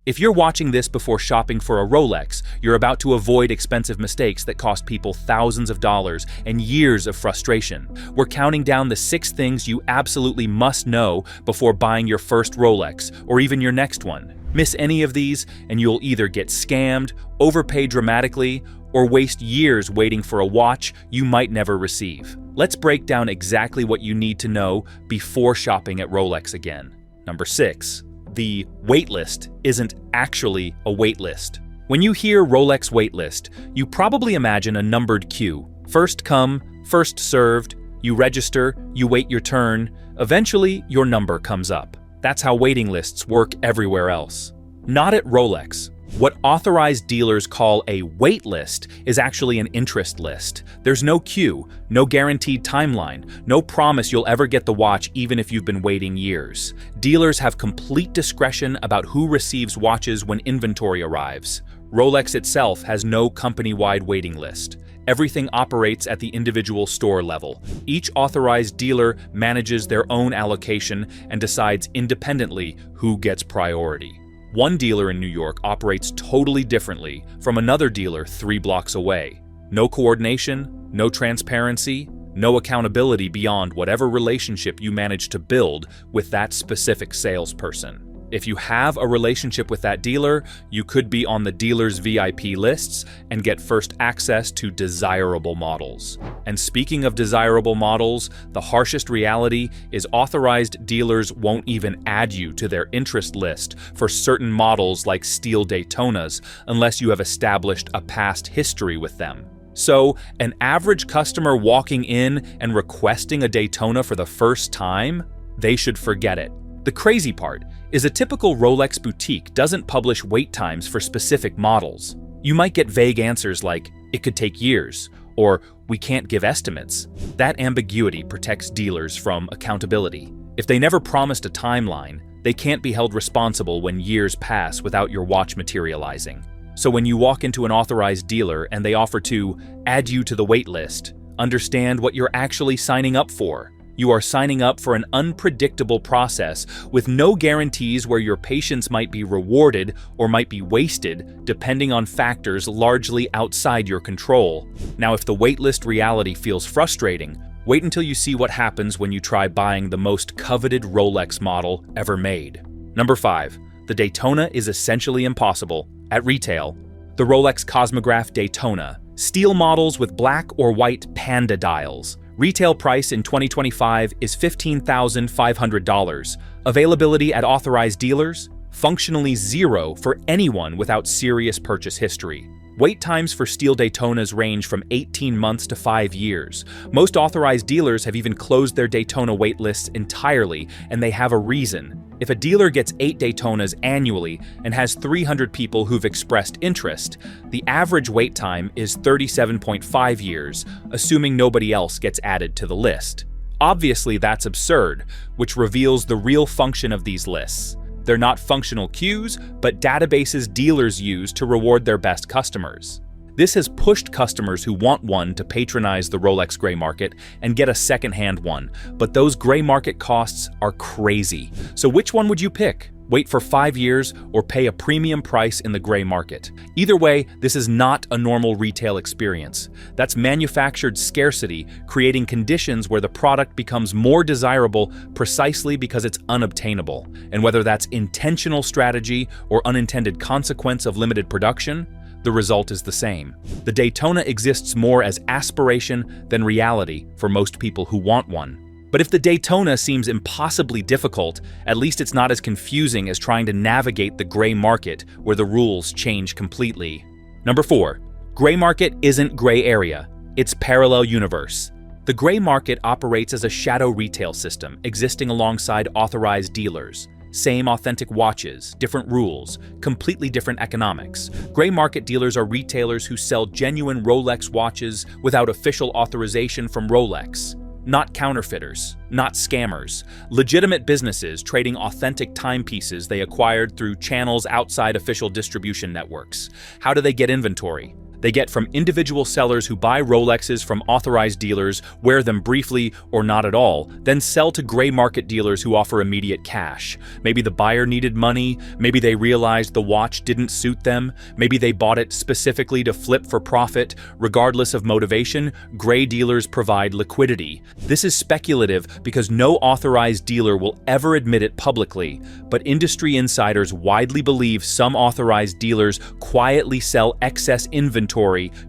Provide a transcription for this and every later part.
If you're watching this before shopping for a Rolex, you're about to avoid expensive mistakes that cost people thousands of dollars and years of frustration. We're counting down the 6 things you absolutely must know before buying your first Rolex, or even your next one. Miss any of these, and you'll either get scammed, overpay dramatically, or waste years waiting for a watch you might never receive. Let's break down exactly what you need to know before shopping at Rolex again. Number 6. The waitlist isn't actually a waitlist. When you hear Rolex waitlist, you probably imagine a numbered queue. First come, first served, you register, you wait your turn, eventually your number comes up. That's how waiting lists work everywhere else. Not at Rolex. What authorized dealers call a wait list is actually an interest list. There's no queue, no guaranteed timeline, no promise you'll ever get the watch even if you've been waiting years. Dealers have complete discretion about who receives watches when inventory arrives. Rolex itself has no company-wide waiting list. Everything operates at the individual store level. Each authorized dealer manages their own allocation and decides independently who gets priority. One dealer in New York operates totally differently from another dealer 3 blocks away. No coordination, no transparency, no accountability beyond whatever relationship you manage to build with that specific salesperson. If you have a relationship with that dealer, you could be on the dealer's VIP lists and get first access to desirable models. And speaking of desirable models, the harshest reality is authorized dealers won't even add you to their interest list for certain models like steel Daytonas unless you have established a past history with them. So, an average customer walking in and requesting a Daytona for the first time, they should forget it. The crazy part is a typical Rolex boutique doesn't publish wait times for specific models. You might get vague answers like, "It could take years," or "We can't give estimates." That ambiguity protects dealers from accountability. If they never promised a timeline, they can't be held responsible when years pass without your watch materializing. So when you walk into an authorized dealer and they offer to add you to the wait list, understand what you're actually signing up for. You are signing up for an unpredictable process with no guarantees where your patience might be rewarded or might be wasted depending on factors largely outside your control. Now, if the waitlist reality feels frustrating, wait until you see what happens when you try buying the most coveted Rolex model ever made. Number 5. The Daytona is essentially impossible. At retail, the Rolex Cosmograph Daytona, steel models with black or white panda dials. Retail price in 2025 is $15,500. Availability at authorized dealers? Functionally 0 for anyone without serious purchase history. Wait times for steel Daytonas range from 18 months to 5 years. Most authorized dealers have even closed their Daytona wait lists entirely, and they have a reason. If a dealer gets 8 Daytonas annually and has 300 people who've expressed interest, the average wait time is 37.5 years, assuming nobody else gets added to the list. Obviously, that's absurd, which reveals the real function of these lists. They're not functional queues, but databases dealers use to reward their best customers. This has pushed customers who want one to patronize the Rolex gray market and get a second-hand one, but those gray market costs are crazy. So which one would you pick? Wait for 5 years or pay a premium price in the gray market? Either way, this is not a normal retail experience. That's manufactured scarcity, creating conditions where the product becomes more desirable precisely because it's unobtainable. And whether that's intentional strategy or unintended consequence of limited production, the result is the same. The Daytona exists more as aspiration than reality for most people who want one. But if the Daytona seems impossibly difficult, at least it's not as confusing as trying to navigate the gray market where the rules change completely. Number 4. Gray market isn't gray area, it's parallel universe. The gray market operates as a shadow retail system existing alongside authorized dealers. Same authentic watches, different rules, completely different economics. Gray market dealers are retailers who sell genuine Rolex watches without official authorization from Rolex. Not counterfeiters, not scammers. Legitimate businesses trading authentic timepieces they acquired through channels outside official distribution networks. How do they get inventory? They get from individual sellers who buy Rolexes from authorized dealers, wear them briefly or not at all, then sell to gray market dealers who offer immediate cash. Maybe the buyer needed money, maybe they realized the watch didn't suit them, maybe they bought it specifically to flip for profit. Regardless of motivation, gray dealers provide liquidity. This is speculative because no authorized dealer will ever admit it publicly, but industry insiders widely believe some authorized dealers quietly sell excess inventory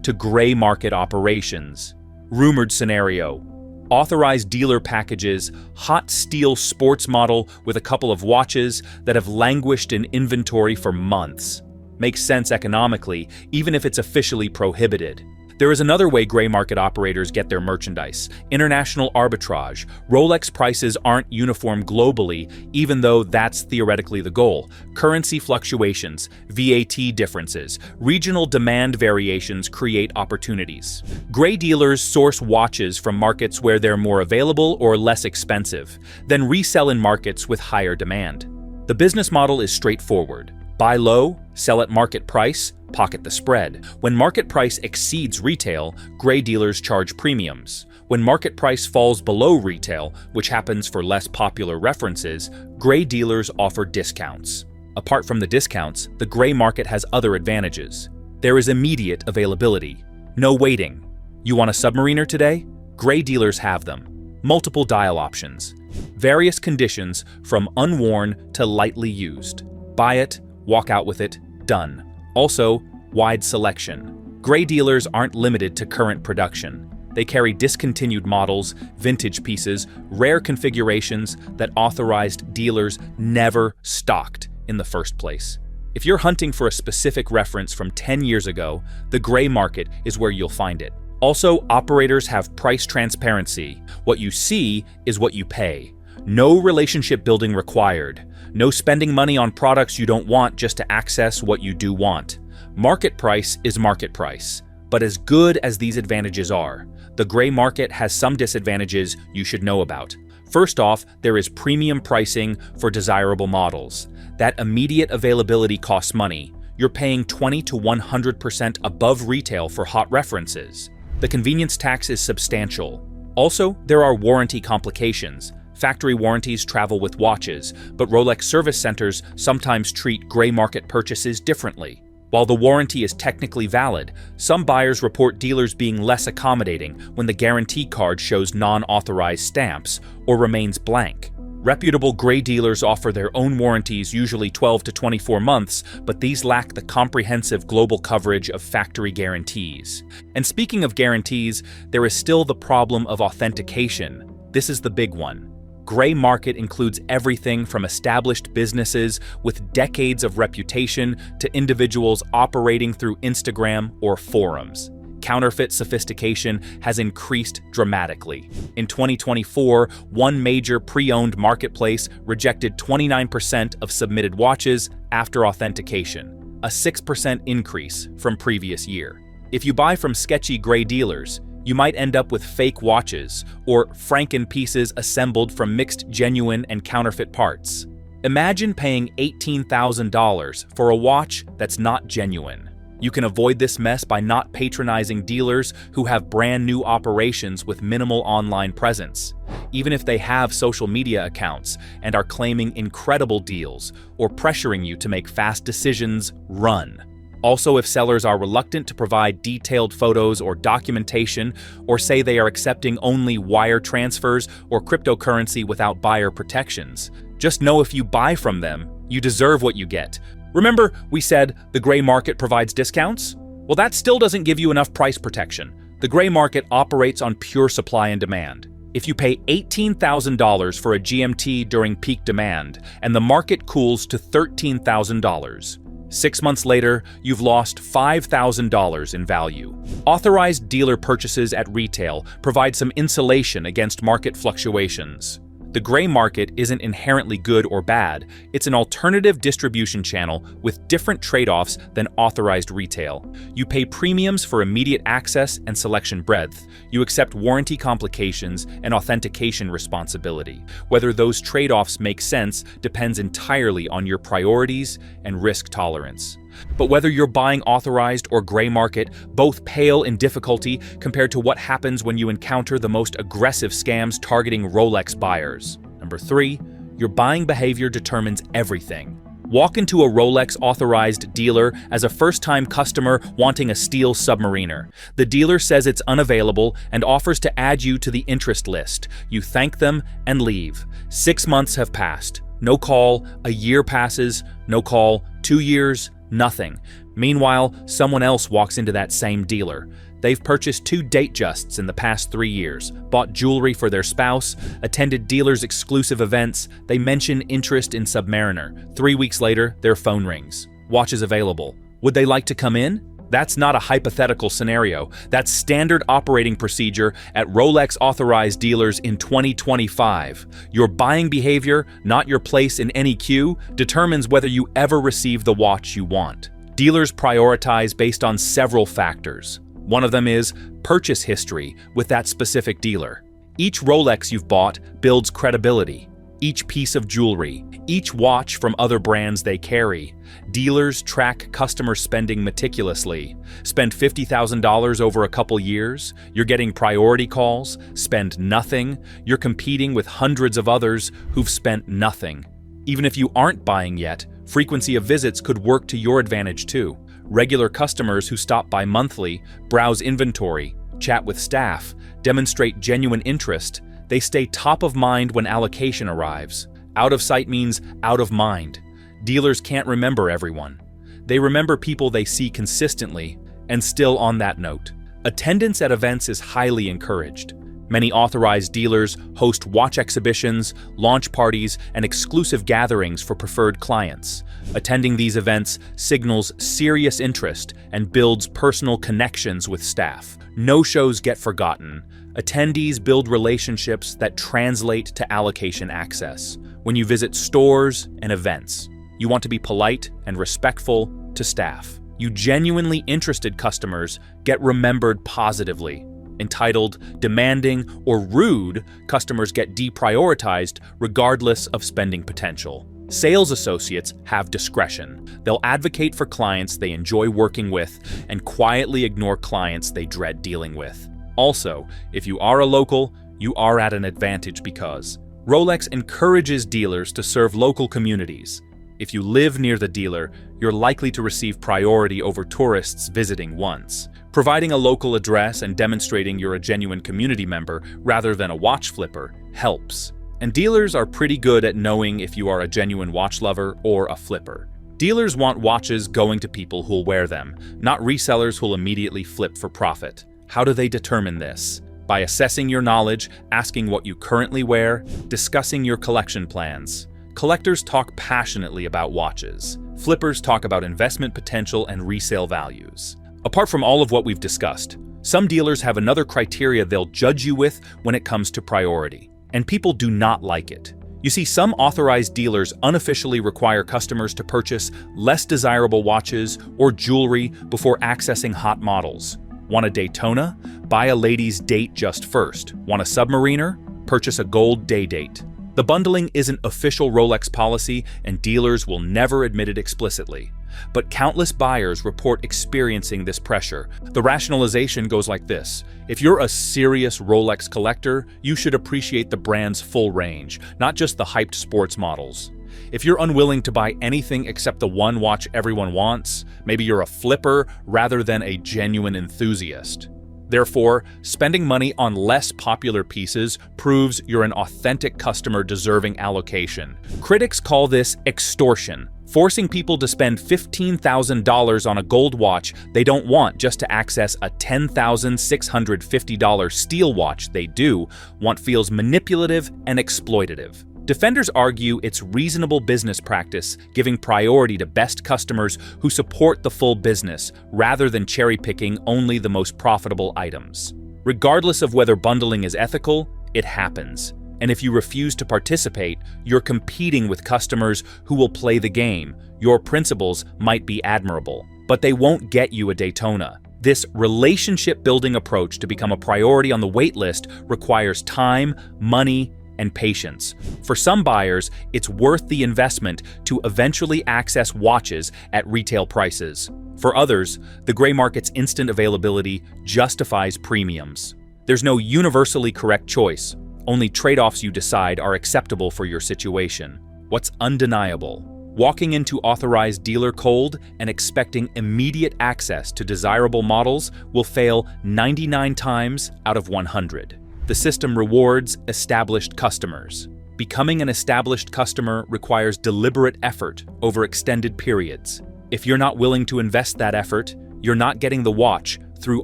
to gray market operations. Rumored scenario: authorized dealer packages, hot steel sports model with a couple of watches that have languished in inventory for months. Makes sense economically, even if it's officially prohibited. There is another way gray market operators get their merchandise: international arbitrage. Rolex prices aren't uniform globally, even though that's theoretically the goal. Currency fluctuations, VAT differences, regional demand variations create opportunities. Gray dealers source watches from markets where they're more available or less expensive, then resell in markets with higher demand. The business model is straightforward. Buy low, sell at market price, pocket the spread. When market price exceeds retail, gray dealers charge premiums. When market price falls below retail, which happens for less popular references, gray dealers offer discounts. Apart from the discounts, the gray market has other advantages. There is immediate availability. No waiting. You want a Submariner today? Gray dealers have them. Multiple dial options. Various conditions from unworn to lightly used. Buy it, walk out with it, done. Also, wide selection. Gray dealers aren't limited to current production. They carry discontinued models, vintage pieces, rare configurations that authorized dealers never stocked in the first place. If you're hunting for a specific reference from 10 years ago, the gray market is where you'll find it. Also, operators have price transparency. What you see is what you pay. No relationship building required. No spending money on products you don't want just to access what you do want. Market price is market price. But as good as these advantages are, the gray market has some disadvantages you should know about. First off, there is premium pricing for desirable models. That immediate availability costs money. You're paying 20 to 100% above retail for hot references. The convenience tax is substantial. Also, there are warranty complications. Factory warranties travel with watches, but Rolex service centers sometimes treat gray market purchases differently. While the warranty is technically valid, some buyers report dealers being less accommodating when the guarantee card shows non-authorized stamps or remains blank. Reputable gray dealers offer their own warranties, usually 12 to 24 months, but these lack the comprehensive global coverage of factory guarantees. And speaking of guarantees, there is still the problem of authentication. This is the big one. Gray market includes everything from established businesses with decades of reputation to individuals operating through Instagram or forums. Counterfeit sophistication has increased dramatically. In 2024, one major pre-owned marketplace rejected 29% of submitted watches after authentication, a 6% increase from previous year. If you buy from sketchy gray dealers, you might end up with fake watches or Franken pieces assembled from mixed genuine and counterfeit parts. Imagine paying $18,000 for a watch that's not genuine. You can avoid this mess by not patronizing dealers who have brand new operations with minimal online presence. Even if they have social media accounts and are claiming incredible deals or pressuring you to make fast decisions, run. Also, if sellers are reluctant to provide detailed photos or documentation, or say they are accepting only wire transfers or cryptocurrency without buyer protections, just know if you buy from them, you deserve what you get. Remember, we said the gray market provides discounts? Well, that still doesn't give you enough price protection. The gray market operates on pure supply and demand. If you pay $18,000 for a GMT during peak demand, and the market cools to $13,000, 6 months later, you've lost $5,000 in value. Authorized dealer purchases at retail provide some insulation against market fluctuations. The gray market isn't inherently good or bad, it's an alternative distribution channel with different trade-offs than authorized retail. You pay premiums for immediate access and selection breadth. You accept warranty complications and authentication responsibility. Whether those trade-offs make sense depends entirely on your priorities and risk tolerance. But whether you're buying authorized or gray market, both pale in difficulty compared to what happens when you encounter the most aggressive scams targeting Rolex buyers. Number 3, your buying behavior determines everything. Walk into a Rolex authorized dealer as a first-time customer wanting a steel submariner. The dealer says it's unavailable and offers to add you to the interest list. You thank them and leave. 6 months have passed. No call. A year passes. No call. 2 years. Nothing. Meanwhile, someone else walks into that same dealer. They've purchased 2 Datejusts in the past 3 years, bought jewelry for their spouse, attended dealers' exclusive events, they mention interest in Submariner. 3 weeks later, their phone rings. Watch is available. Would they like to come in? That's not a hypothetical scenario. That's standard operating procedure at Rolex authorized dealers in 2025. Your buying behavior, not your place in any queue, determines whether you ever receive the watch you want. Dealers prioritize based on several factors. One of them is purchase history with that specific dealer. Each Rolex you've bought builds credibility. Each piece of jewelry, each watch from other brands they carry. Dealers track customer spending meticulously. Spend $50,000 over a couple years, you're getting priority calls. Spend nothing, you're competing with hundreds of others who've spent nothing. Even if you aren't buying yet, frequency of visits could work to your advantage too. Regular customers who stop by monthly, browse inventory, chat with staff, demonstrate genuine interest. They stay top of mind when allocation arrives. Out of sight means out of mind. Dealers can't remember everyone. They remember people they see consistently. And still on that note, attendance at events is highly encouraged. Many authorized dealers host watch exhibitions, launch parties, and exclusive gatherings for preferred clients. Attending these events signals serious interest and builds personal connections with staff. No shows get forgotten. Attendees build relationships that translate to allocation access. When you visit stores and events, you want to be polite and respectful to staff. You genuinely interested customers get remembered positively. Entitled, demanding, or rude, customers get deprioritized regardless of spending potential. Sales associates have discretion. They'll advocate for clients they enjoy working with and quietly ignore clients they dread dealing with. Also, if you are a local, you are at an advantage because Rolex encourages dealers to serve local communities. If you live near the dealer, you're likely to receive priority over tourists visiting once. Providing a local address and demonstrating you're a genuine community member rather than a watch flipper helps. And dealers are pretty good at knowing if you are a genuine watch lover or a flipper. Dealers want watches going to people who'll wear them, not resellers who'll immediately flip for profit. How do they determine this? By assessing your knowledge, asking what you currently wear, discussing your collection plans. Collectors talk passionately about watches. Flippers talk about investment potential and resale values. Apart from all of what we've discussed, some dealers have another criteria they'll judge you with when it comes to priority. And people do not like it. You see, some authorized dealers unofficially require customers to purchase less desirable watches or jewelry before accessing hot models. Want a Daytona? Buy a lady's Datejust first. Want a Submariner? Purchase a gold day date. The bundling isn't official Rolex policy, and dealers will never admit it explicitly. But countless buyers report experiencing this pressure. The rationalization goes like this. If you're a serious Rolex collector, you should appreciate the brand's full range, not just the hyped sports models. If you're unwilling to buy anything except the one watch everyone wants, maybe you're a flipper rather than a genuine enthusiast. Therefore, spending money on less popular pieces proves you're an authentic customer deserving allocation. Critics call this extortion, forcing people to spend $15,000 on a gold watch they don't want just to access a $10,650 steel watch they do want feels manipulative and exploitative. Defenders argue it's reasonable business practice, giving priority to best customers who support the full business, rather than cherry-picking only the most profitable items. Regardless of whether bundling is ethical, it happens. And if you refuse to participate, you're competing with customers who will play the game. Your principles might be admirable, but they won't get you a Daytona. This relationship-building approach to become a priority on the wait list requires time, money, and patience. For some buyers, it's worth the investment to eventually access watches at retail prices. For others, the gray market's instant availability justifies premiums. There's no universally correct choice. Only trade-offs you decide are acceptable for your situation. What's undeniable? Walking into authorized dealer cold and expecting immediate access to desirable models will fail 99 times out of 100. The system rewards established customers. Becoming an established customer requires deliberate effort over extended periods. If you're not willing to invest that effort, you're not getting the watch through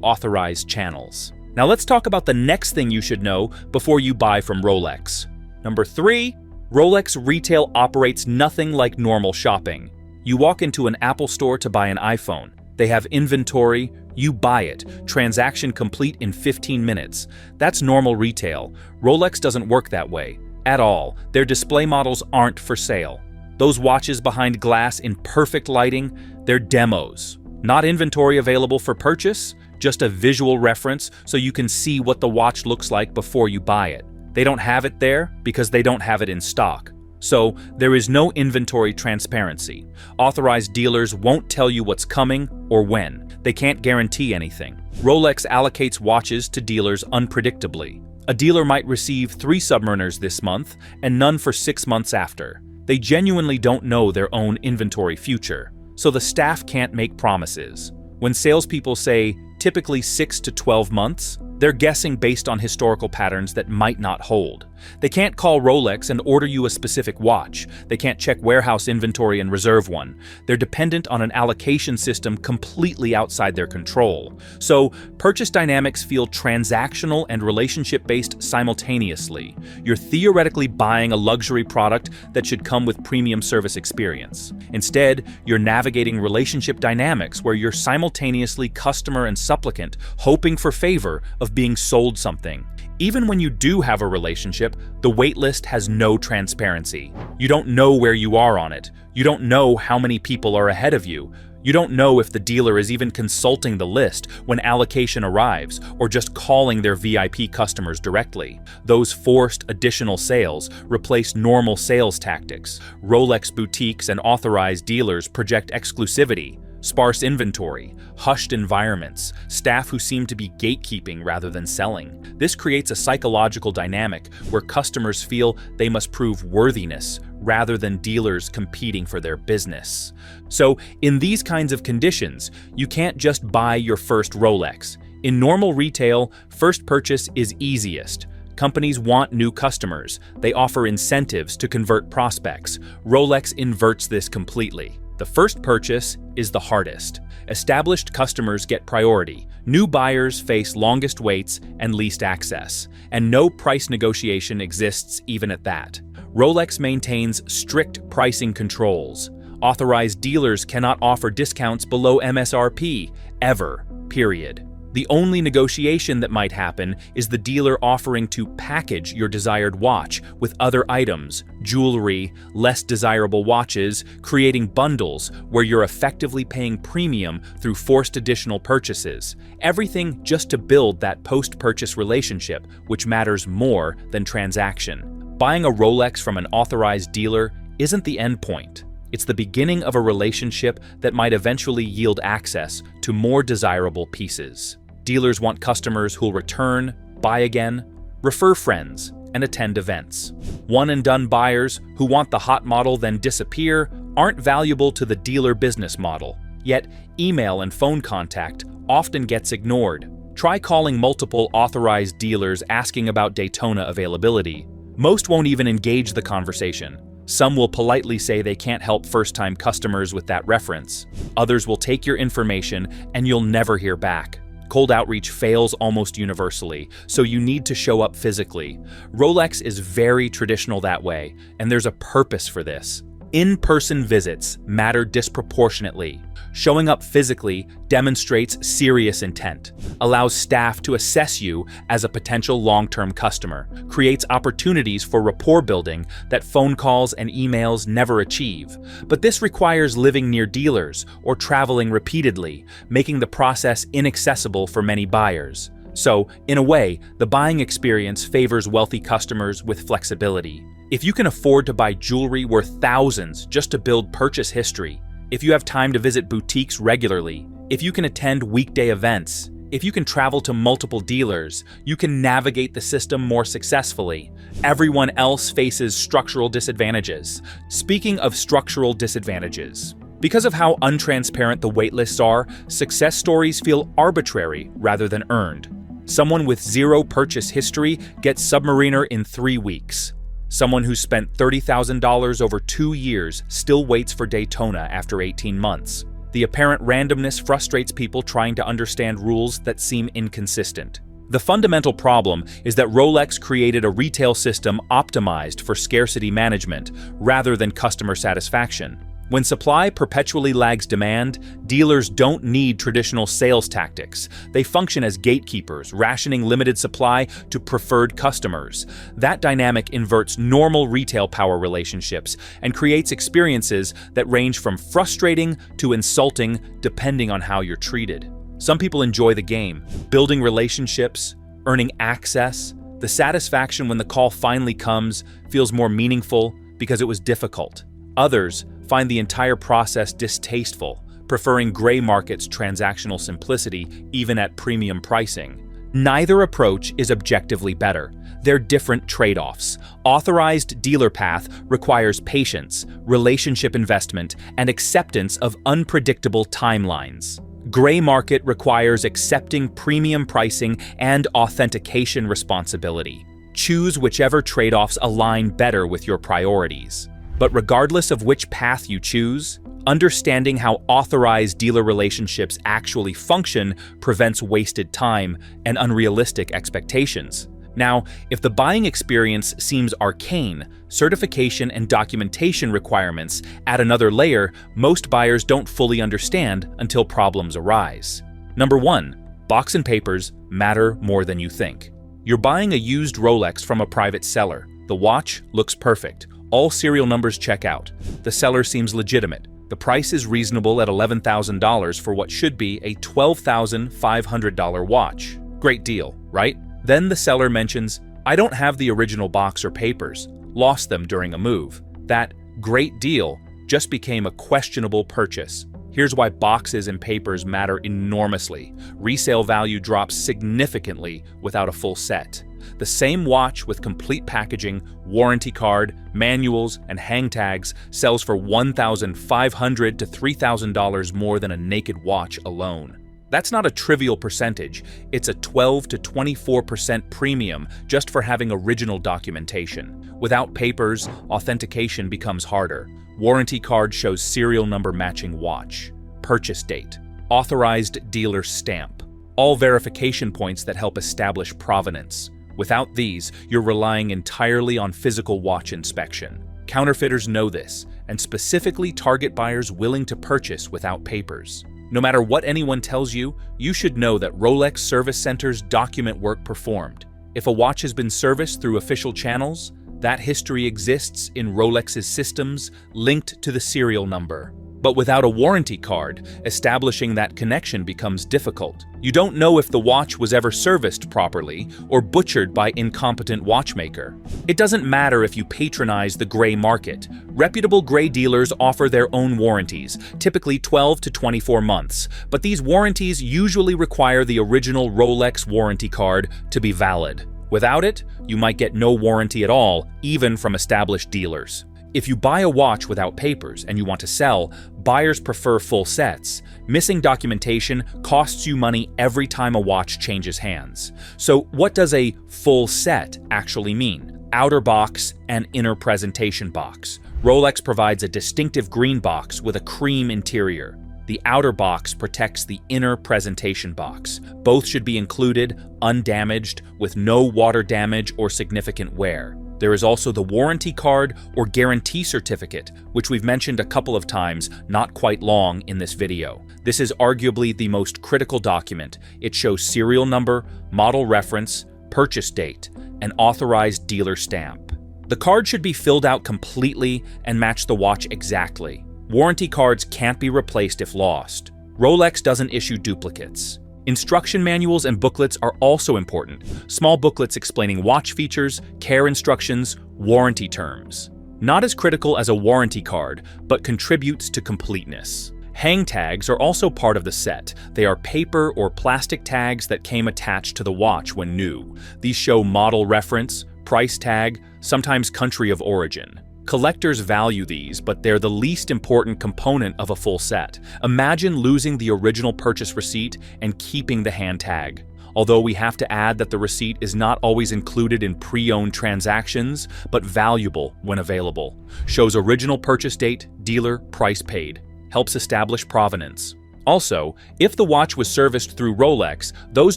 authorized channels. Now let's talk about the next thing you should know before you buy from Rolex. Number 3, Rolex retail operates nothing like normal shopping. You walk into an Apple store to buy an iPhone. They have inventory, you buy it, transaction complete in 15 minutes. That's normal retail. Rolex doesn't work that way, at all. Their display models aren't for sale. Those watches behind glass in perfect lighting, they're demos. Not inventory available for purchase, just a visual reference so you can see what the watch looks like before you buy it. They don't have it there because they don't have it in stock. So there is no inventory transparency. Authorized dealers won't tell you what's coming or when. They can't guarantee anything. Rolex allocates watches to dealers unpredictably. A dealer might receive 3 Submariners this month and none for 6 months after. They genuinely don't know their own inventory future, so the staff can't make promises. When salespeople say typically 6 to 12 months, they're guessing based on historical patterns that might not hold. They can't call Rolex and order you a specific watch. They can't check warehouse inventory and reserve one. They're dependent on an allocation system completely outside their control. So, purchase dynamics feel transactional and relationship-based simultaneously. You're theoretically buying a luxury product that should come with premium service experience. Instead, you're navigating relationship dynamics where you're simultaneously customer and supplicant, hoping for favor of being sold something. Even when you do have a relationship, the waitlist has no transparency. You don't know where you are on it. You don't know how many people are ahead of you. You don't know if the dealer is even consulting the list when allocation arrives or just calling their VIP customers directly. Those forced additional sales replace normal sales tactics. Rolex boutiques and authorized dealers project exclusivity, sparse inventory, hushed environments, staff who seem to be gatekeeping rather than selling. This creates a psychological dynamic where customers feel they must prove worthiness rather than dealers competing for their business. So, in these kinds of conditions, you can't just buy your first Rolex. In normal retail, first purchase is easiest. Companies want new customers. They offer incentives to convert prospects. Rolex inverts this completely. The first purchase is the hardest. Established customers get priority. New buyers face longest waits and least access. And no price negotiation exists even at that. Rolex maintains strict pricing controls. Authorized dealers cannot offer discounts below MSRP, ever, period. The only negotiation that might happen is the dealer offering to package your desired watch with other items, jewelry, less desirable watches, creating bundles where you're effectively paying premium through forced additional purchases. Everything just to build that post-purchase relationship, which matters more than transaction. Buying a Rolex from an authorized dealer isn't the end point. It's the beginning of a relationship that might eventually yield access to more desirable pieces. Dealers want customers who'll return, buy again, refer friends, and attend events. One-and-done buyers who want the hot model then disappear aren't valuable to the dealer business model. Yet, email and phone contact often gets ignored. Try calling multiple authorized dealers asking about Daytona availability. Most won't even engage the conversation. Some will politely say they can't help first-time customers with that reference. Others will take your information and you'll never hear back. Cold outreach fails almost universally, so you need to show up physically. Rolex is very traditional that way, and there's a purpose for this. In-person visits matter disproportionately. Showing up physically demonstrates serious intent, allows staff to assess you as a potential long-term customer, creates opportunities for rapport building that phone calls and emails never achieve. But this requires living near dealers or traveling repeatedly, making the process inaccessible for many buyers. So, in a way, the buying experience favors wealthy customers with flexibility. If you can afford to buy jewelry worth thousands just to build purchase history, if you have time to visit boutiques regularly, if you can attend weekday events, if you can travel to multiple dealers, you can navigate the system more successfully. Everyone else faces structural disadvantages. Speaking of structural disadvantages, because of how untransparent the waitlists are, success stories feel arbitrary rather than earned. Someone with zero purchase history gets Submariner in 3 weeks. Someone who spent $30,000 over 2 years still waits for Daytona after 18 months. The apparent randomness frustrates people trying to understand rules that seem inconsistent. The fundamental problem is that Rolex created a retail system optimized for scarcity management rather than customer satisfaction. When supply perpetually lags demand, dealers don't need traditional sales tactics. They function as gatekeepers, rationing limited supply to preferred customers. That dynamic inverts normal retail power relationships and creates experiences that range from frustrating to insulting depending on how you're treated. Some people enjoy the game, building relationships, earning access. The satisfaction when the call finally comes feels more meaningful because it was difficult. Others find the entire process distasteful, preferring gray market's transactional simplicity even at premium pricing. Neither approach is objectively better. They're different trade-offs. Authorized dealer path requires patience, relationship investment, and acceptance of unpredictable timelines. Gray market requires accepting premium pricing and authentication responsibility. Choose whichever trade-offs align better with your priorities. But regardless of which path you choose, understanding how authorized dealer relationships actually function prevents wasted time and unrealistic expectations. Now, if the buying experience seems arcane, certification and documentation requirements add another layer most buyers don't fully understand until problems arise. Number 1, box and papers matter more than you think. You're buying a used Rolex from a private seller. The watch looks perfect. All serial numbers check out. The seller seems legitimate. The price is reasonable at $11,000 for what should be a $12,500 watch. Great deal, right? Then the seller mentions, "I don't have the original box or papers. Lost them during a move." That great deal just became a questionable purchase. Here's why boxes and papers matter enormously. Resale value drops significantly without a full set. The same watch with complete packaging, warranty card, manuals, and hang tags sells for $1,500 to $3,000 more than a naked watch alone. That's not a trivial percentage. It's a 12 to 24% premium just for having original documentation. Without papers, authentication becomes harder. Warranty card shows serial number matching watch. Purchase date. Authorized dealer stamp. All verification points that help establish provenance. Without these, you're relying entirely on physical watch inspection. Counterfeiters know this, and specifically target buyers willing to purchase without papers. No matter what anyone tells you, you should know that Rolex service centers document work performed. If a watch has been serviced through official channels, that history exists in Rolex's systems linked to the serial number. But without a warranty card, establishing that connection becomes difficult. You don't know if the watch was ever serviced properly or butchered by incompetent watchmaker. It doesn't matter if you patronize the gray market. Reputable gray dealers offer their own warranties, typically 12 to 24 months, but these warranties usually require the original Rolex warranty card to be valid. Without it, you might get no warranty at all, even from established dealers. If you buy a watch without papers and you want to sell, buyers prefer full sets. Missing documentation costs you money every time a watch changes hands. So what does a full set actually mean? Outer box and inner presentation box. Rolex provides a distinctive green box with a cream interior. The outer box protects the inner presentation box. Both should be included, undamaged, with no water damage or significant wear. There is also the warranty card or guarantee certificate, which we've mentioned a couple of times, not quite long in this video. This is arguably the most critical document. It shows serial number, model reference, purchase date, and authorized dealer stamp. The card should be filled out completely and match the watch exactly. Warranty cards can't be replaced if lost. Rolex doesn't issue duplicates. Instruction manuals and booklets are also important. Small booklets explaining watch features, care instructions, warranty terms. Not as critical as a warranty card, but contributes to completeness. Hang tags are also part of the set. They are paper or plastic tags that came attached to the watch when new. These show model reference, price tag, sometimes country of origin. Collectors value these, but they're the least important component of a full set. Imagine losing the original purchase receipt and keeping the hand tag. Although we have to add that the receipt is not always included in pre-owned transactions, but valuable when available. Shows original purchase date, dealer, price paid. Helps establish provenance. Also, if the watch was serviced through Rolex, those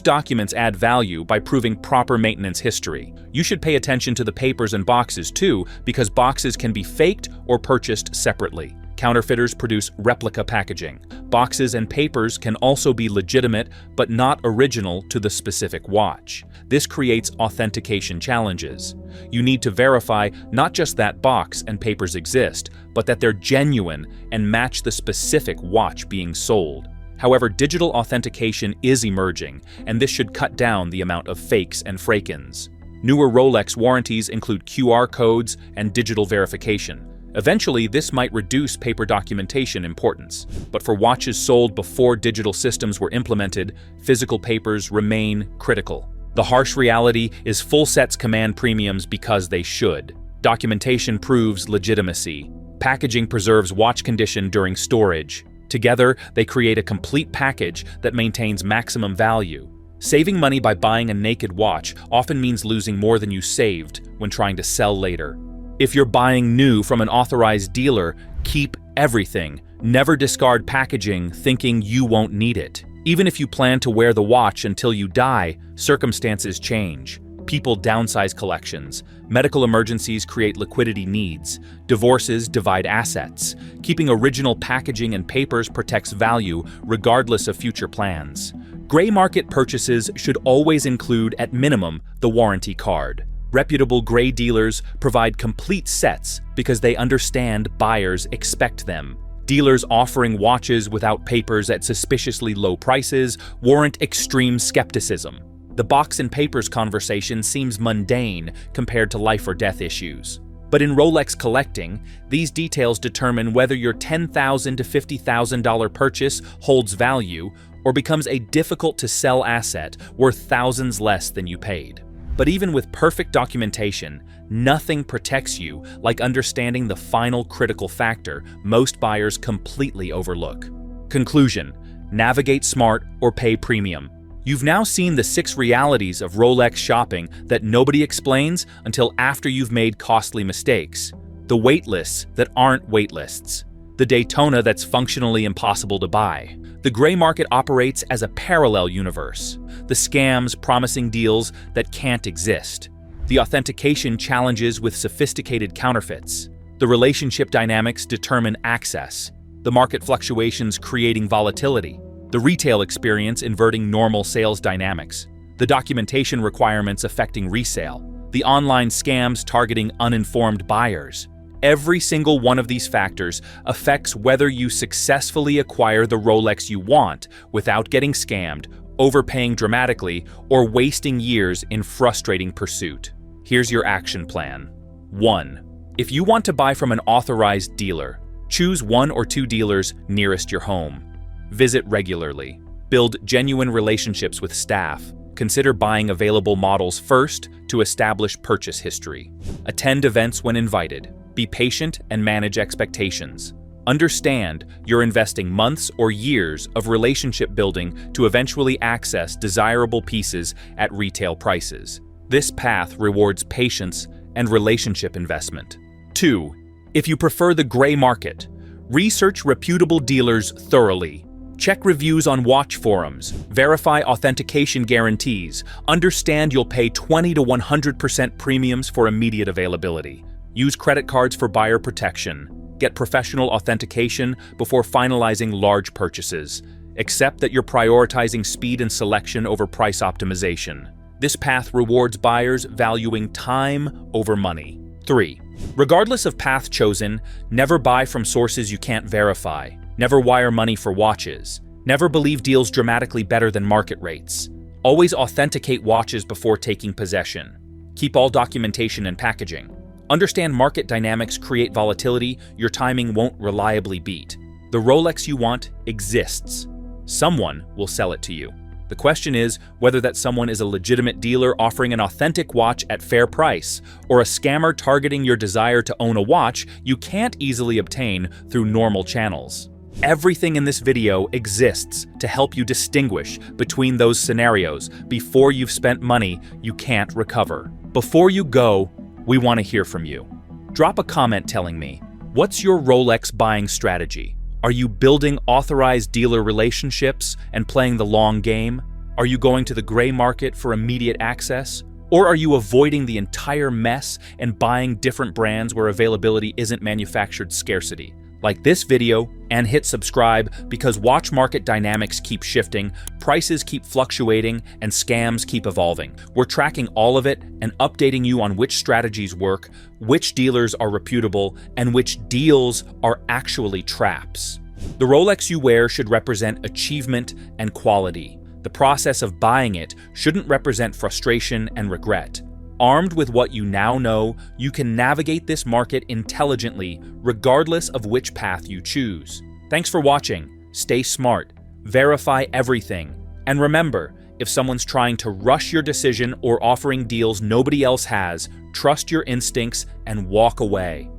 documents add value by proving proper maintenance history. You should pay attention to the papers and boxes too, because boxes can be faked or purchased separately. Counterfeiters produce replica packaging. Boxes and papers can also be legitimate but not original to the specific watch. This creates authentication challenges. You need to verify not just that box and papers exist, but that they're genuine and match the specific watch being sold. However, digital authentication is emerging, and this should cut down the amount of fakes and fake-ins. Newer Rolex warranties include QR codes and digital verification. Eventually, this might reduce paper documentation importance, but for watches sold before digital systems were implemented, physical papers remain critical. The harsh reality is full sets command premiums because they should. Documentation proves legitimacy. Packaging preserves watch condition during storage. Together, they create a complete package that maintains maximum value. Saving money by buying a naked watch often means losing more than you saved when trying to sell later. If you're buying new from an authorized dealer, keep everything. Never discard packaging thinking you won't need it. Even if you plan to wear the watch until you die, circumstances change. People downsize collections. Medical emergencies create liquidity needs. Divorces divide assets. Keeping original packaging and papers protects value regardless of future plans. Gray market purchases should always include, at minimum, the warranty card. Reputable gray dealers provide complete sets because they understand buyers expect them. Dealers offering watches without papers at suspiciously low prices warrant extreme skepticism. The box and papers conversation seems mundane compared to life or death issues. But in Rolex collecting, these details determine whether your $10,000 to $50,000 purchase holds value or becomes a difficult-to-sell asset worth thousands less than you paid. But even with perfect documentation, nothing protects you like understanding the final critical factor most buyers completely overlook. Conclusion: navigate smart or pay premium. You've now seen the 6 realities of Rolex shopping that nobody explains until after you've made costly mistakes. The wait lists that aren't wait lists. The Daytona that's functionally impossible to buy. The gray market operates as a parallel universe. The scams promising deals that can't exist. The authentication challenges with sophisticated counterfeits. The relationship dynamics determine access. The market fluctuations creating volatility. The retail experience inverting normal sales dynamics. The documentation requirements affecting resale. The online scams targeting uninformed buyers. Every single one of these factors affects whether you successfully acquire the Rolex you want without getting scammed, overpaying dramatically, or wasting years in frustrating pursuit. Here's your action plan. 1. If you want to buy from an authorized dealer, choose 1 or 2 dealers nearest your home. Visit regularly. Build genuine relationships with staff. Consider buying available models first to establish purchase history. Attend events when invited. Be patient and manage expectations. Understand you're investing months or years of relationship building to eventually access desirable pieces at retail prices. This path rewards patience and relationship investment. 2. If you prefer the gray market, research reputable dealers thoroughly. Check reviews on watch forums, verify authentication guarantees, understand you'll pay 20 to 100% premiums for immediate availability. Use credit cards for buyer protection. Get professional authentication before finalizing large purchases. Accept that you're prioritizing speed and selection over price optimization. This path rewards buyers valuing time over money. 3. Regardless of path chosen, never buy from sources you can't verify. Never wire money for watches. Never believe deals dramatically better than market rates. Always authenticate watches before taking possession. Keep all documentation and packaging. Understand market dynamics create volatility your timing won't reliably beat. The Rolex you want exists. Someone will sell it to you. The question is whether that someone is a legitimate dealer offering an authentic watch at fair price, or a scammer targeting your desire to own a watch you can't easily obtain through normal channels. Everything in this video exists to help you distinguish between those scenarios before you've spent money you can't recover. Before you go, we want to hear from you. Drop a comment telling me, what's your Rolex buying strategy? Are you building authorized dealer relationships and playing the long game? Are you going to the gray market for immediate access? Or are you avoiding the entire mess and buying different brands where availability isn't manufactured scarcity? Like this video and hit subscribe, because watch market dynamics keep shifting, prices keep fluctuating, and scams keep evolving. We're tracking all of it and updating you on which strategies work, which dealers are reputable, and which deals are actually traps. The Rolex you wear should represent achievement and quality. The process of buying it shouldn't represent frustration and regret. Armed with what you now know, you can navigate this market intelligently, regardless of which path you choose. Thanks for watching. Stay smart, verify everything, and remember, if someone's trying to rush your decision or offering deals nobody else has, trust your instincts and walk away.